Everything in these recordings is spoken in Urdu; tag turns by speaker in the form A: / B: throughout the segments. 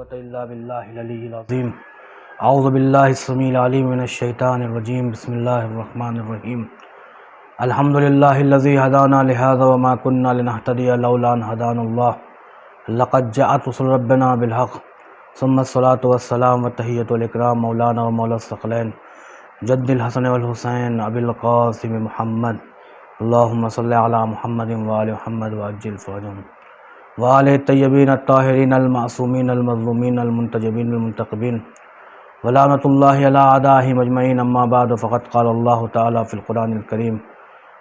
A: قوة إلا بالله العلي العظيم اعوذ باللہ السمیع العلیم من الشیطان الرجیم بسم اللہ الرحمن الرحیم الحمد للہ الذی ہدانا لہذا وما كنا لنہتدی لولا ان ہدانا اللہ لقد جاءت رسل ربنا بالحق ثم الصلاة والسلام وتحیۃ الاکرام مولانا و مولا الثقلین جد الحسن والحسین ابی القاسم محمد اللہم صلی علی محمد وآل محمد وعجل فرجهم وآل الطیبین الطاہرین المعصومین المظلومین المنتجبین المنتقبین ولعنۃ اللہ علی اعدائہم اجمعین اما بعد فقد قال اللہ تعالی فی القرآن الکریم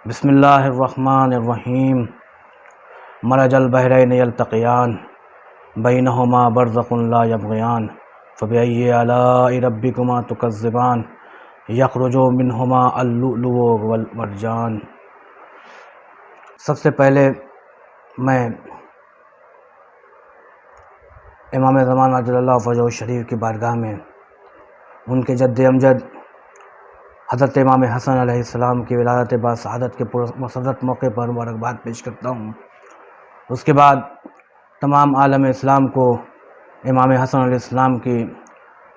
A: بسم اللہ الرحمن الرحیم مرج البحرین یلتقیان بینہما برزخ لا یبغیان فبأی آلاء ربکما تکذبان یخرج منہما اللؤلؤ والمرجان۔ سب سے پہلے میں امام زمان عجل اللہ فرجہ شریف کی بارگاہ میں ان کے جد امجد حضرت امام حسن علیہ السلام کی ولادت باسعادت کے مسرت موقع پر مبارکباد پیش کرتا ہوں۔ اس کے بعد تمام عالم اسلام کو امام حسن علیہ السلام کی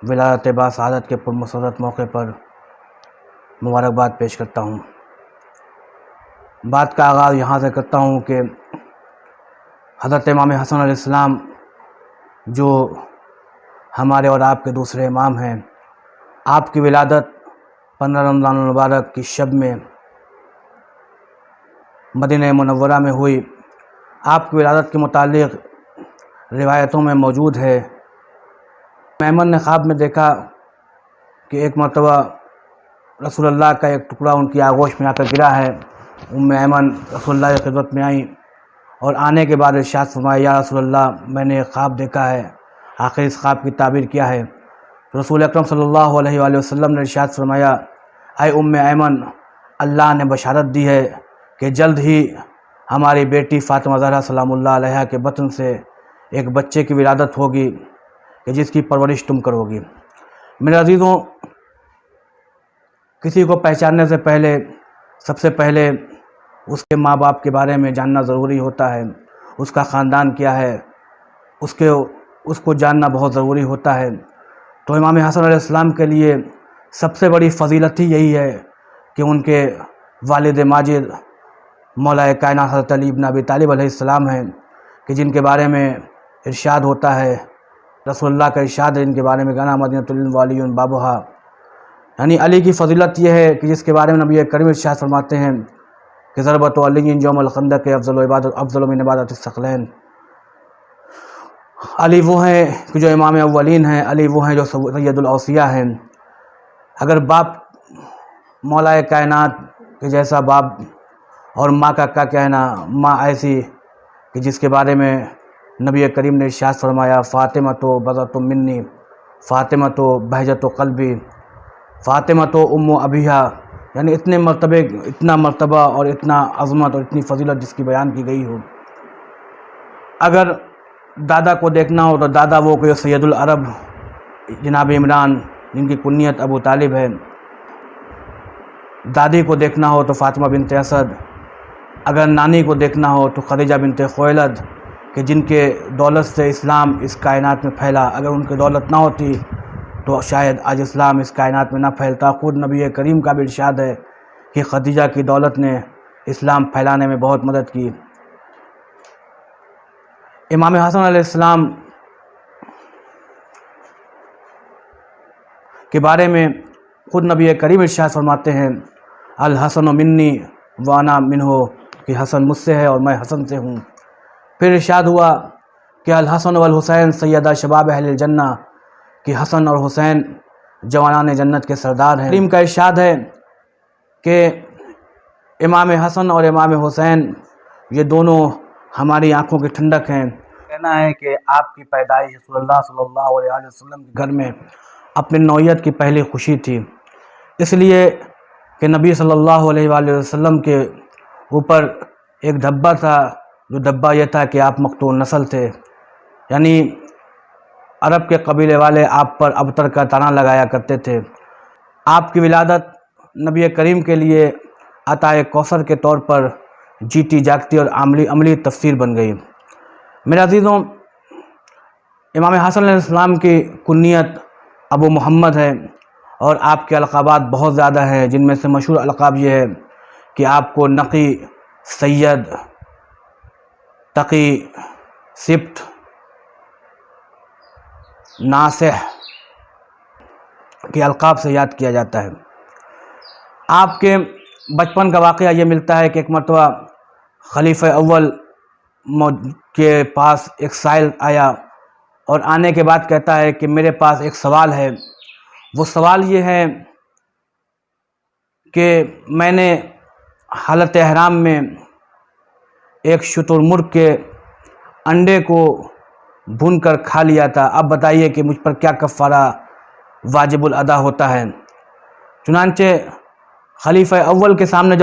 A: ولادت باسعادت کے پرمسرت موقع پر مبارکباد پیش کرتا ہوں۔ بات کا آغاز یہاں سے کرتا ہوں کہ حضرت امام حسن علیہ السلام جو ہمارے اور آپ کے دوسرے امام ہیں، آپ کی ولادت 15 رمضان المبارک کی شب میں مدینہ منورہ میں ہوئی۔ آپ کی ولادت کے متعلق روایتوں میں موجود ہے۔ ایمن نے خواب میں دیکھا کہ ایک مرتبہ رسول اللہ کا ایک ٹکڑا ان کی آغوش میں آ کر گرا ہے۔ ایمن رسول اللہ کی خدمت میں آئیں اور آنے کے بعد ارشاد فرمایا، یا رسول اللہ میں نے ایک خواب دیکھا ہے، آخر اس خواب کی تعبیر کیا ہے؟ رسول اکرم صلی اللہ علیہ وآلہ وسلم نے ارشاد فرمایا، اے ایمن، اللہ نے بشارت دی ہے کہ جلد ہی ہماری بیٹی فاطمہ زہرا سلام اللہ علیہا کے بطن سے ایک بچے کی ولادت ہوگی کہ جس کی پرورش تم کرو گی۔ میرے عزیزوں، کسی کو پہچاننے سے پہلے سب سے پہلے اس کے ماں باپ کے بارے میں جاننا ضروری ہوتا ہے، اس کا خاندان کیا ہے، اس کو جاننا بہت ضروری ہوتا ہے۔ تو امام حسن علیہ السلام کے لیے سب سے بڑی فضیلت ہی یہی ہے کہ ان کے والد ماجد مولا کائنات حضرت علی بن ابی طالب علیہ السلام ہیں، کہ جن کے بارے میں ارشاد ہوتا ہے، رسول اللہ کا ارشاد ہے ان کے بارے میں، گانا مدینۃ ولی بابھا، یعنی علی کی فضیلت یہ ہے کہ جس کے بارے میں نبی کریم ارشاد فرماتے ہیں کہ ضربت علی یوم الخندق افضل من عبادت الثقلین۔ علی وہ ہیں کہ جو امام اولین ہیں، علی وہ ہیں جو سید الاوصیاء ہیں۔ اگر باپ مولا کائنات کے جیسا باپ اور ماں کا کیا کہنا، ماں ایسی کہ جس کے بارے میں نبی کریم نے ارشاد فرمایا، فاطمہ تو بضعۃ منی، فاطمہ تو بہجۃ قلبی، فاطمہ تو ام ابیہا، یعنی اتنا مرتبہ اور اتنا عظمت اور اتنی فضیلت جس کی بیان کی گئی ہو۔ اگر دادا کو دیکھنا ہو تو دادا وہ کہ سید العرب جناب عمران، جن کی کنیت ابو طالب ہے۔ دادی کو دیکھنا ہو تو فاطمہ بنت اسد۔ اگر نانی کو دیکھنا ہو تو خدیجہ بنت خویلد، کہ جن کے دولت سے اسلام اس کائنات میں پھیلا۔ اگر ان کی دولت نہ ہوتی تو شاید آج اسلام اس کائنات میں نہ پھیلتا۔ خود نبی کریم کا بھی ارشاد ہے کہ خدیجہ کی دولت نے اسلام پھیلانے میں بہت مدد کی۔ امام حسن علیہ السلام کے بارے میں خود نبی کریم ارشاد فرماتے ہیں، الحسن منی وانا منہ، کہ حسن مجھ سے ہے اور میں حسن سے ہوں۔ پھر ارشاد ہوا کہ الحسن والحسین سیدہ شباب اہل الجنہ، کہ حسن اور حسین جوانان جنت کے سردار ہیں۔ کریم کا ارشاد ہے کہ امام حسن اور امام حسین یہ دونوں ہماری آنکھوں کی ٹھنڈک ہیں۔ کہنا ہے کہ آپ کی پیدائش رسول اللہ صلی اللہ علیہ وسلم کے گھر میں اپنی نوعیت کی پہلی خوشی تھی، اس لیے کہ نبی صلی اللہ علیہ وآلہ وسلم کے اوپر ایک دھبا تھا، جو دھبا یہ تھا کہ آپ مقتول نسل تھے، یعنی عرب کے قبیلے والے آپ پر ابتر کا طعنہ لگایا کرتے تھے۔ آپ کی ولادت نبی کریم کے لیے عطائے کوثر کے طور پر جیتی جاگتی اور عملی تفسیر بن گئی۔ میرے عزیزوں، امام حسن علیہ السلام کی کنیت ابو محمد ہے، اور آپ کے القابات بہت زیادہ ہیں، جن میں سے مشہور القاب یہ ہے کہ آپ کو نقی، سید، تقی، سبت، ناصح کے القاب سے یاد کیا جاتا ہے۔ آپ کے بچپن کا واقعہ یہ ملتا ہے کہ ایک مرتبہ خلیفہ اول کے پاس ایک سائل آیا، اور آنے کے بعد کہتا ہے کہ میرے پاس ایک سوال ہے۔ وہ سوال یہ ہے کہ میں نے حالت احرام میں ایک شتر مرغ کے انڈے کو بھون کر کھا لیا تھا، اب بتائیے کہ مجھ پر کیا کفارہ واجب الادا ہوتا ہے۔ چنانچہ خلیفہ اول کے سامنے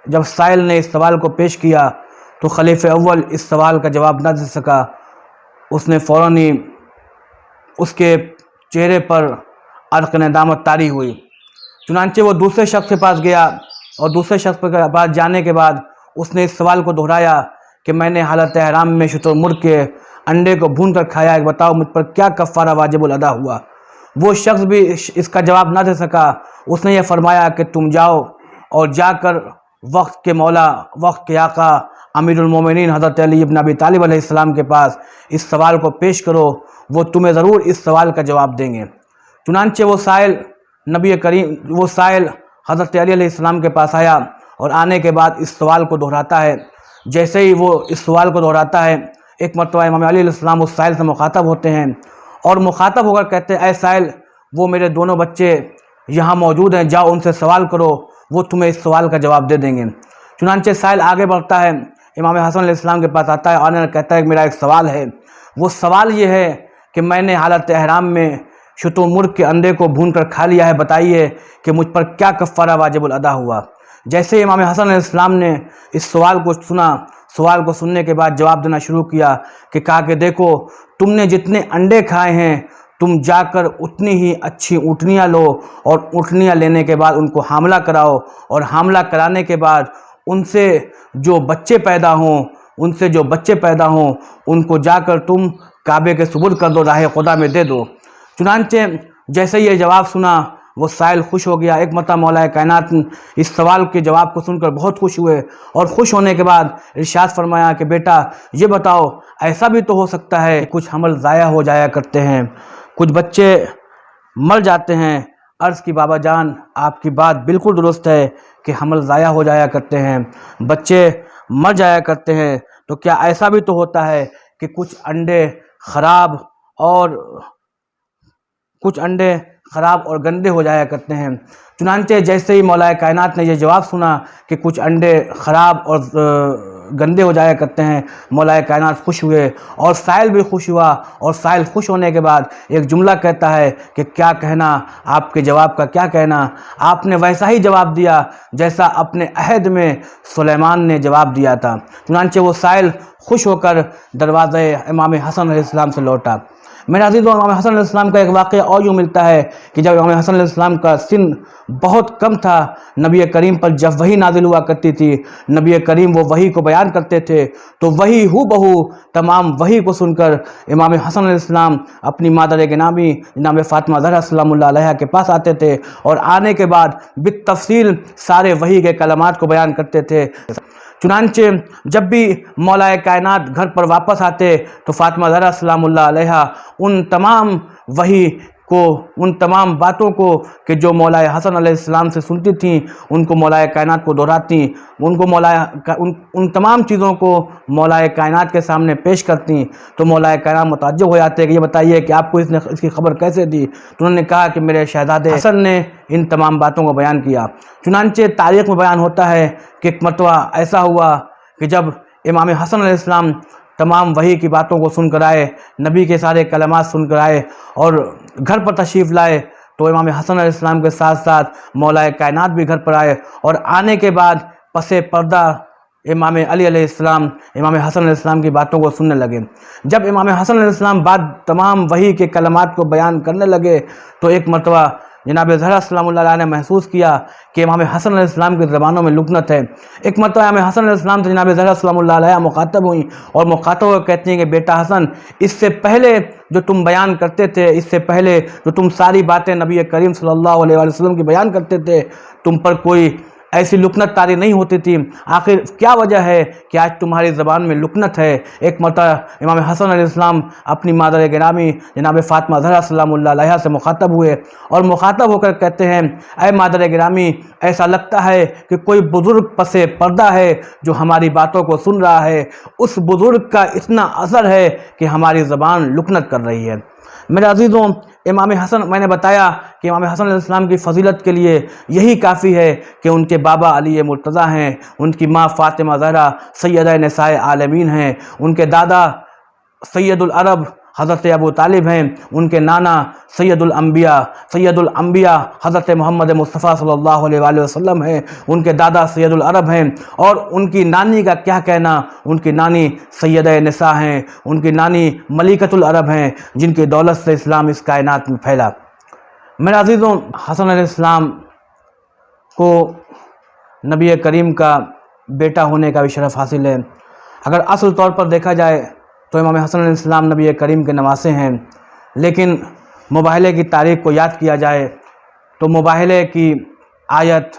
A: جب سائل نے اس سوال کو پیش کیا تو خلیفہ اول اس سوال کا جواب نہ دے سکا۔ اس نے فوراً ہی اس کے چہرے پر عرق ندامت طاری ہوئی۔ چنانچہ وہ دوسرے شخص کے پاس گیا، اور دوسرے شخص کے پاس جانے کے بعد اس نے اس سوال کو دہرایا کہ میں نے حالت احرام میں شتر مرغ کے انڈے کو بھون کر کھایا ہے، بتاؤ مجھ پر کیا کفارہ واجب الادا ہوا۔ وہ شخص بھی اس کا جواب نہ دے سکا۔ اس نے یہ فرمایا کہ تم جاؤ اور جا کر وقت کے مولا، وقت کے آقا امیر المومنین حضرت علی بن ابی طالب علیہ السلام کے پاس اس سوال کو پیش کرو، وہ تمہیں ضرور اس سوال کا جواب دیں گے۔ چنانچہ وہ سائل حضرت علی علیہ السلام کے پاس آیا، اور آنے کے بعد اس سوال کو دہراتا ہے۔ جیسے ہی وہ اس سوال کو دہراتا ہے، ایک مرتبہ امام علی علیہ السلام اس سائل سے مخاطب ہوتے ہیں، اور مخاطب ہو کر کہتے ہیں اے سائل، وہ میرے دونوں بچے یہاں موجود ہیں، جاؤ ان سے سوال کرو، وہ تمہیں اس سوال کا جواب دے دیں گے۔ چنانچہ سائل آگے بڑھتا ہے، امام حسن علیہ السلام کے پاس آتا ہے اور کہتا ہے کہ میرا ایک سوال ہے۔ وہ سوال یہ ہے کہ میں نے حالت احرام میں شتر مرغ کے انڈے کو بھون کر کھا لیا ہے، بتائیے کہ مجھ پر کیا کفارہ واجب الادا ہوا۔ جیسے امام حسن علیہ السلام نے اس سوال کو سنا، سوال کو سننے کے بعد جواب دینا شروع کیا کہ کہا کہ دیکھو، تم نے جتنے انڈے کھائے ہیں، تم جا کر اتنی ہی اچھی اونٹنیاں لو، اور اونٹنیاں لینے کے بعد ان کو حاملہ کراؤ، اور حاملہ کرانے کے بعد ان سے جو بچے پیدا ہوں ان کو جا کر تم کعبے کے سپرد کر دو، راہ خدا میں دے دو۔ چنانچہ جیسے یہ جواب سنا، وہ سائل خوش ہو گیا۔ ایک مرتبہ مولا کائنات اس سوال کے جواب کو سن کر بہت خوش ہوئے، اور خوش ہونے کے بعد ارشاد فرمایا کہ بیٹا یہ بتاؤ، ایسا بھی تو ہو سکتا ہے کچھ حمل ضائع ہو جایا کرتے ہیں، کچھ بچے مر جاتے ہیں۔ عرض کی بابا جان، آپ کی بات بالکل درست ہے کہ حمل ضائع ہو جایا کرتے ہیں، بچے مر جایا کرتے ہیں، تو کیا ایسا بھی تو ہوتا ہے کہ کچھ انڈے خراب اور گندے ہو جایا کرتے ہیں؟ چنانچہ جیسے ہی مولا کائنات نے یہ جواب سنا کہ کچھ انڈے خراب اور گندے ہو جایا کرتے ہیں، مولا کائنات خوش ہوئے، اور سائل بھی خوش ہوا، اور سائل خوش ہونے کے بعد ایک جملہ کہتا ہے کہ کیا کہنا، آپ کے جواب کا کیا کہنا، آپ نے ویسا ہی جواب دیا جیسا اپنے عہد میں سلیمان نے جواب دیا تھا۔ چنانچہ وہ سائل خوش ہو کر دروازے امام حسن علیہ السلام سے لوٹا۔ میرے عزیزوں، امام حسن علیہ السلام کا ایک واقعہ اور یوں ملتا ہے کہ جب امام حسن علیہ السلام کا سن بہت کم تھا، نبی کریم پر جب وحی نازل ہوا کرتی تھی، نبی کریم وہ وحی کو بیان کرتے تھے، تو وحی ہو بہو تمام وحی کو سن کر امام حسن علیہ السلام اپنی مادر گرامی جناب فاطمہ زہرا سلام اللہ علیہا کے پاس آتے تھے، اور آنے کے بعد بالتفصیل سارے وحی کے کلمات کو بیان کرتے تھے۔ چنانچہ جب بھی مولا کائنات گھر پر واپس آتے تو فاطمہ زہرا سلام اللہ علیہا ان تمام باتوں کو کہ جو مولا حسن علیہ السلام سے سنتی تھیں، ان کو مولا کائنات کو دہراتی، ان تمام چیزوں کو مولا کائنات کے سامنے پیش کرتی، تو مولا کائنات متعجب ہو جاتے کہ یہ بتائیے کہ آپ کو اس کی خبر کیسے دی؟ تو انہوں نے کہا کہ میرے شہزادے حسن نے ان تمام باتوں کو بیان کیا۔ چنانچہ تاریخ میں بیان ہوتا ہے کہ ایک مرتبہ ایسا ہوا کہ جب امام حسن علیہ السلام تمام وحی کی باتوں کو سن کر آئے، نبی کے سارے کلمات سن کر آئے اور گھر پر تشریف لائے، تو امام حسن علیہ السلام کے ساتھ ساتھ مولا کائنات بھی گھر پر آئے، اور آنے کے بعد پس پردہ امام علی علیہ السلام امام حسن علیہ السلام کی باتوں کو سننے لگے۔ جب امام حسن علیہ السلام تمام وحی کے کلمات کو بیان کرنے لگے، تو ایک مرتبہ جناب زہرا سلام اللہ علیہ نے محسوس کیا کہ امام حسن علیہ السلام کی زبانوں میں لکنت ہے۔ ایک مرتبہ امام حسن علیہ السلام سے جناب زہرا سلام اللہ علیہ مخاطب ہوئیں اور مخاطب ہو کہتی ہیں کہ بیٹا حسن، اس سے پہلے جو تم بیان کرتے تھے، اس سے پہلے جو تم ساری باتیں نبی کریم صلی اللہ علیہ وسلم کی بیان کرتے تھے، تم پر کوئی ایسی لکنت طاری نہیں ہوتی تھی، آخر کیا وجہ ہے کہ آج تمہاری زبان میں لکنت ہے؟ ایک مرتبہ امام حسن علیہ السلام اپنی مادر گرامی جناب فاطمہ زہرا سلام اللہ علیہ سے مخاطب ہوئے اور مخاطب ہو کر کہتے ہیں، اے مادر گرامی، ایسا لگتا ہے کہ کوئی بزرگ پس پردہ ہے جو ہماری باتوں کو سن رہا ہے، اس بزرگ کا اتنا اثر ہے کہ ہماری زبان لکنت کر رہی ہے۔ میرے عزیزوں، امام حسن، میں نے بتایا کہ امام حسن علیہ السلام کی فضیلت کے لیے یہی کافی ہے کہ ان کے بابا علی مرتضیٰ ہیں، ان کی ماں فاطمہ زہرا سیدہ نساء عالمین ہیں، ان کے دادا سید العرب حضرت ابو طالب ہیں، ان کے نانا سید الانبیاء حضرت محمد مصطفیٰ صلی اللہ علیہ وآلہ وسلم ہیں، ان کے دادا سید العرب ہیں، اور ان کی نانی کا کیا کہنا، ان کی نانی سیدہ نساء ہیں، ان کی نانی ملکۃ العرب ہیں، جن کی دولت سے اسلام اس کائنات میں پھیلا۔ میرے عزیزوں، حسن علیہ السلام کو نبی کریم کا بیٹا ہونے کا بھی شرف حاصل ہے۔ اگر اصل طور پر دیکھا جائے تو امام حسن علیہ السلام نبی کریم کے نواسے ہیں، لیکن مباہلے کی تاریخ کو یاد کیا جائے تو مباہلے کی آیت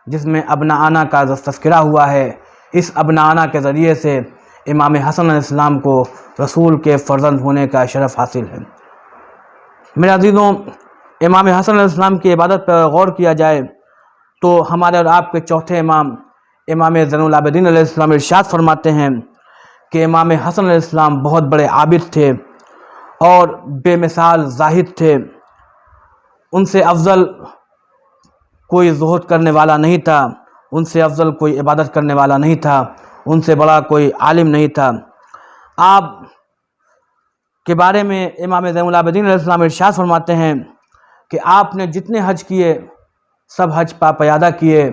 A: جس میں ابناءنا کا تذکرہ ہوا ہے، اس ابناءنا کے ذریعے سے امام حسن علیہ السلام کو رسول کے فرزند ہونے کا شرف حاصل ہے۔ میرے عزیزوں، امام حسن علیہ السلام کی عبادت پر غور کیا جائے تو ہمارے اور آپ کے چوتھے امام زین العابدین علیہ السلام ارشاد فرماتے ہیں کہ امام حسن علیہ السلام بہت بڑے عابد تھے اور بے مثال زاہد تھے، ان سے افضل کوئی زہد کرنے والا نہیں تھا، ان سے افضل کوئی عبادت کرنے والا نہیں تھا، ان سے بڑا کوئی عالم نہیں تھا۔ آپ کے بارے میں امام زین العابدین علیہ السلام ارشاد فرماتے ہیں کہ آپ نے جتنے حج کیے سب حج پایادہ کیے،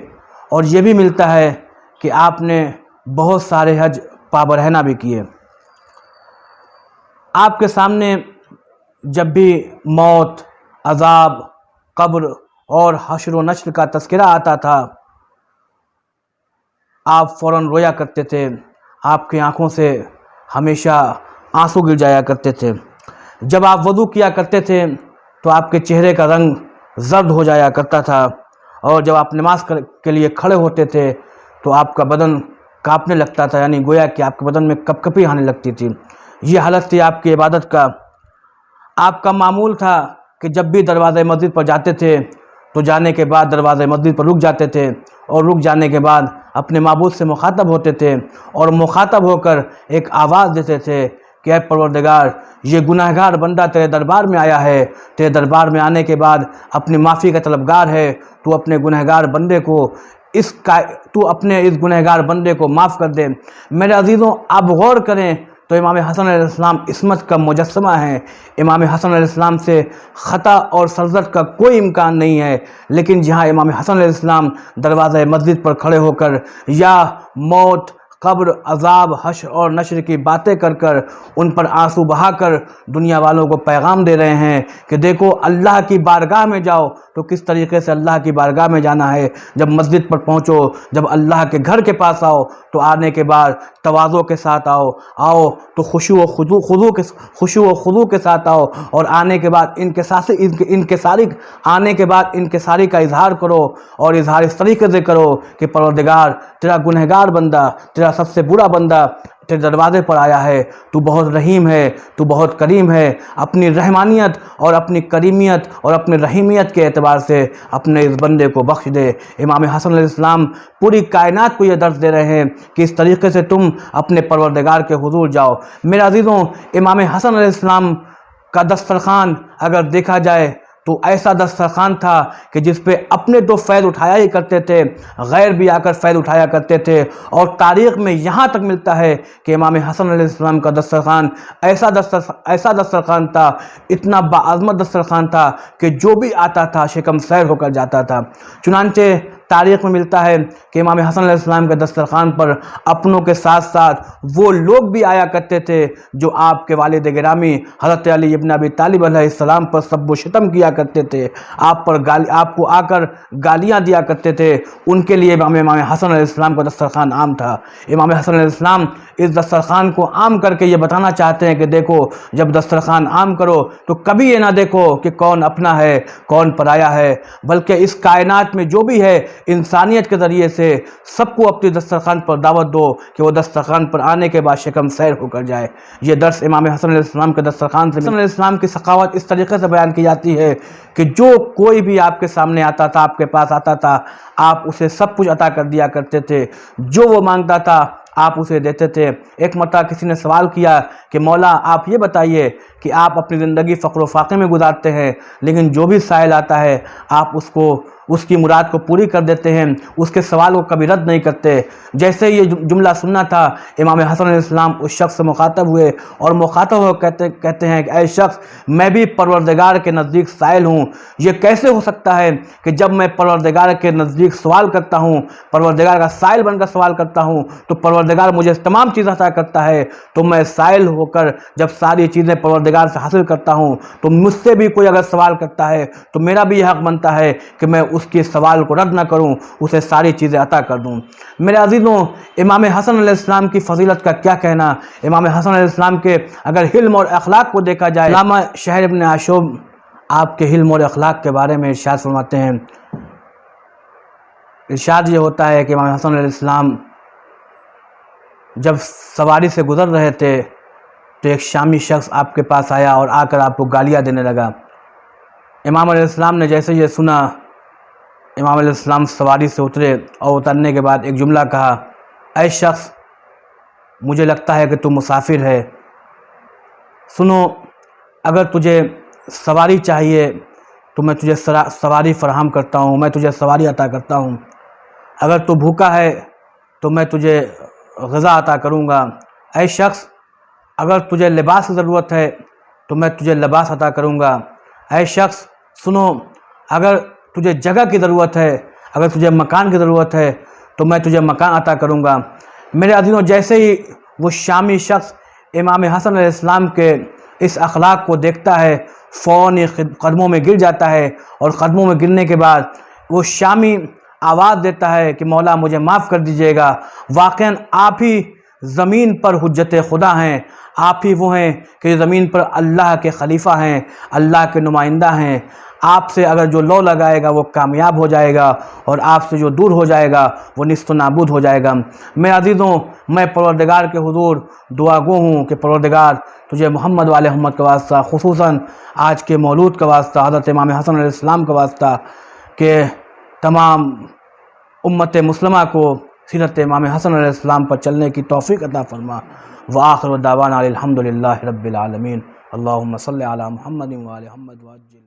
A: اور یہ بھی ملتا ہے کہ آپ نے بہت سارے حج پابرہنہ بھی کیے۔ آپ کے سامنے جب بھی موت، عذاب، قبر اور حشر و نشر کا تذکرہ آتا تھا، آپ فوراً رویا کرتے تھے، آپ کی آنکھوں سے ہمیشہ آنسو گر جایا کرتے تھے۔ جب آپ وضو کیا کرتے تھے تو آپ کے چہرے کا رنگ زرد ہو جایا کرتا تھا، اور جب آپ نماز کے لیے کھڑے ہوتے تھے تو آپ کا بدن کانپنے لگتا تھا، یعنی گویا کہ آپ کے بدن میں کپ کپی آنے لگتی تھی۔ یہ حالت تھی آپ کی عبادت کا۔ آپ کا معمول تھا کہ جب بھی دروازے مسجد پر جاتے تھے تو جانے کے بعد دروازے مسجد پر رک جاتے تھے، اور رک جانے کے بعد اپنے معبود سے مخاطب ہوتے تھے، اور مخاطب ہو کر ایک آواز دیتے تھے کہ اے پروردگار، یہ گناہگار بندہ تیرے دربار میں آیا ہے، تیرے دربار میں آنے کے بعد اپنی معافی کا طلبگار ہے، تو اپنے گنہگار بندے کو اس گنہگار بندے کو معاف کر دے۔ میرے عزیزوں، آپ غور کریں تو امام حسن علیہ السلام عصمت کا مجسمہ ہے۔ امام حسن علیہ السلام سے خطا اور سرزد کا کوئی امکان نہیں ہے، لیکن جہاں امام حسن علیہ السلام دروازہ مسجد پر کھڑے ہو کر یا موت، قبر، عذاب، حشر اور نشر کی باتیں کر کر ان پر آنسو بہا کر دنیا والوں کو پیغام دے رہے ہیں کہ دیکھو، اللہ کی بارگاہ میں جاؤ تو کس طریقے سے اللہ کی بارگاہ میں جانا ہے۔ جب مسجد پر پہنچو، جب اللہ کے گھر کے پاس آؤ تو آنے کے بعد تواضع کے ساتھ آؤ تو خشوع و خضوع کے ساتھ آؤ، اور آنے کے بعد انکساری کا اظہار کرو، اور اظہار اس طریقے سے کرو کہ پروردگار، تیرا گنہگار بندہ، تیرا سب سے برا بندہ تیرے دروازے پر آیا ہے، تو بہت رحیم ہے، تو بہت کریم ہے، اپنی رحمانیت اور اپنی کریمیت اور اپنی رحیمیت کے اعتبار سے اپنے اس بندے کو بخش دے۔ امام حسن علیہ السلام پوری کائنات کو یہ درس دے رہے ہیں کہ اس طریقے سے تم اپنے پروردگار کے حضور جاؤ۔ میرے عزیزوں، امام حسن علیہ السلام کا دسترخوان اگر دیکھا جائے تو ایسا دسترخوان تھا کہ جس پہ اپنے تو فیض اٹھایا ہی کرتے تھے، غیر بھی آ کر فیض اٹھایا کرتے تھے، اور تاریخ میں یہاں تک ملتا ہے کہ امام حسن علیہ السلام کا دسترخوان ایسا دسترخوان تھا، اتنا باعظمت دسترخوان تھا کہ جو بھی آتا تھا شکم سیر ہو کر جاتا تھا۔ چنانچہ تاریخ میں ملتا ہے کہ امام حسن علیہ السلام کے دسترخوان پر اپنوں کے ساتھ ساتھ وہ لوگ بھی آیا کرتے تھے جو آپ کے والد گرامی حضرت علی ابن ابی طالب علیہ السلام پر سب و شتم کیا کرتے تھے، آپ کو آ کر گالیاں دیا کرتے تھے، ان کے لیے امام حسن علیہ السلام کا دسترخوان عام تھا۔ امام حسن علیہ السلام اس دسترخوان کو عام کر کے یہ بتانا چاہتے ہیں کہ دیکھو، جب دسترخوان عام کرو تو کبھی یہ نہ دیکھو کہ کون اپنا ہے کون پرایا ہے، بلکہ اس کائنات میں جو بھی ہے انسانیت کے ذریعے سے سب کو اپنی دسترخوان پر دعوت دو کہ وہ دسترخوان پر آنے کے بعد شکم سیر ہو کر جائے۔ یہ درس امام حسن علیہ السلام کے دسترخوان سے حسن علیہ السلام کی سخاوت اس طریقے سے بیان کی جاتی ہے کہ جو کوئی بھی آپ کے سامنے آتا تھا، آپ کے پاس آتا تھا، آپ اسے سب کچھ عطا کر دیا کرتے تھے، جو وہ مانگتا تھا آپ اسے دیتے تھے۔ ایک مرتبہ کسی نے سوال کیا کہ مولا آپ یہ بتائیے کہ آپ اپنی زندگی فقر و فاقے میں گزارتے ہیں، لیکن جو بھی سائل آتا ہے آپ اس کی مراد کو پوری کر دیتے ہیں، اس کے سوال کو کبھی رد نہیں کرتے۔ جیسے یہ جملہ سننا تھا، امام حسن علیہ السلام اس شخص سے مخاطب ہوئے اور مخاطب ہو کہتے ہیں کہ اے شخص، میں بھی پروردگار کے نزدیک سائل ہوں۔ یہ کیسے ہو سکتا ہے کہ جب میں پروردگار کے نزدیک سوال کرتا ہوں، پروردگار کا سائل بن کر سوال کرتا ہوں تو پروردگار مجھے تمام چیزیں عطا کرتا ہے، تو میں سائل ہو کر جب ساری چیزیں پروردگار سے حاصل کرتا ہوں تو مجھ سے بھی کوئی اگر سوال کرتا ہے تو میرا بھی یہ حق بنتا ہے کہ میں اس کے سوال کو رد نہ کروں، اسے ساری چیزیں عطا کر دوں۔ میرے عزیزوں، امام حسن علیہ السلام کی فضیلت کا کیا کہنا۔ امام حسن علیہ السلام کے اگر حلم اور اخلاق کو دیکھا جائے، علامہ شہر ابن عاشور آپ کے حلم اور اخلاق کے بارے میں ارشاد فرماتے ہیں، ارشاد یہ ہوتا ہے کہ امام حسن علیہ السلام جب سواری سے گزر رہے تھے تو ایک شامی شخص آپ کے پاس آیا اور آ کر آپ کو گالیاں دینے لگا۔ امام علیہ السلام نے جیسے یہ سنا، امام علیہ السلام سواری سے اترے اور اترنے کے بعد ایک جملہ کہا، اے شخص، مجھے لگتا ہے کہ تم مسافر ہے، سنو، اگر تجھے سواری چاہیے تو میں تجھے سواری فراہم کرتا ہوں، میں تجھے سواری عطا کرتا ہوں۔ اگر تو بھوکا ہے تو میں تجھے غذا عطا کروں گا۔ اے شخص، اگر تجھے لباس کی ضرورت ہے تو میں تجھے لباس عطا کروں گا۔ اے شخص سنو، اگر تجھے جگہ کی ضرورت ہے، اگر تجھے مکان کی ضرورت ہے تو میں تجھے مکان عطا کروں گا۔ میرے عزیزوں، جیسے ہی وہ شامی شخص امام حسن علیہ السلام کے اس اخلاق کو دیکھتا ہے، فوراً قدموں میں گر جاتا ہے، اور قدموں میں گرنے کے بعد وہ شامی آواز دیتا ہے کہ مولا مجھے معاف کر دیجیے گا، واقعاً آپ ہی زمین پر حجت خدا ہیں، آپ ہی وہ ہیں کہ زمین پر اللہ کے خلیفہ ہیں، اللہ کے نمائندہ ہیں۔ آپ سے اگر جو لو لگائے گا وہ کامیاب ہو جائے گا، اور آپ سے جو دور ہو جائے گا وہ نیست و نابود ہو جائے گا۔ میں عزیزوں، میں پروردگار کے حضور دعا گو ہوں کہ پروردگار تجھے محمد والے محمد کا واسطہ، خصوصاً آج کے مولود کا واسطہ، حضرت امام حسن علیہ السلام کا واسطہ، کہ تمام امت مسلمہ کو سیرت امام حسن علیہ السلام پر چلنے کی توفیق عطا فرما۔ وآخر دعوانا الحمدللہ رب العالمین۔ اللہم صلی علی محمد وآل محمد وعجل